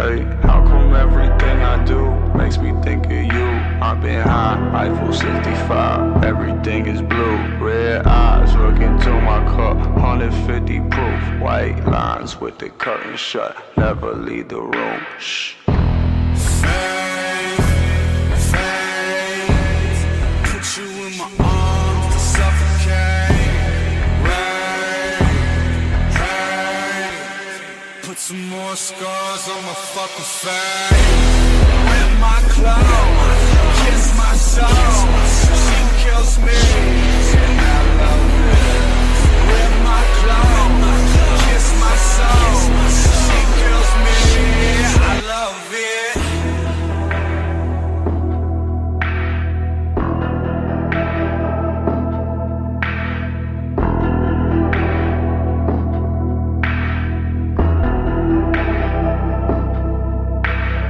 Hey, how come everything I do makes me think of you? I've been high, Eiffel 65, everything is blue. Red eyes look into my cup, 150 proof. White lines with the curtain shut, never leave the room. Shh. Put you in my arms to suffocate. Put some more scars on my fucking face. Rip my clothes, kiss my soul. She kills me, and I love it. Rip my clothes, kiss my soul. She kills me, I love it.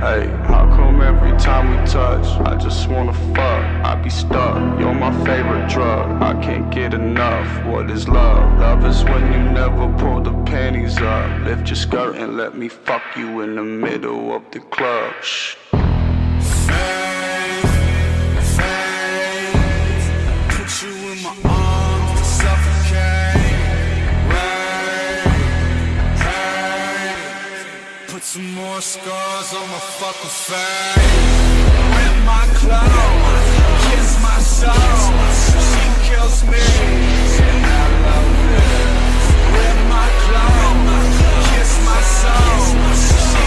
Hey, how come every time we touch, I just wanna fuck, I be stuck, you're my favorite drug, I can't get enough, what is love? Love is when you never pull the panties up, lift your skirt and let me fuck you in the middle of the club. Shh. Put you in my arms to suffocate. Put some more scars on my fucking face. Rip my clothes, kiss my soul. She kills me, and I love it. Rip my clothes, kiss my soul. She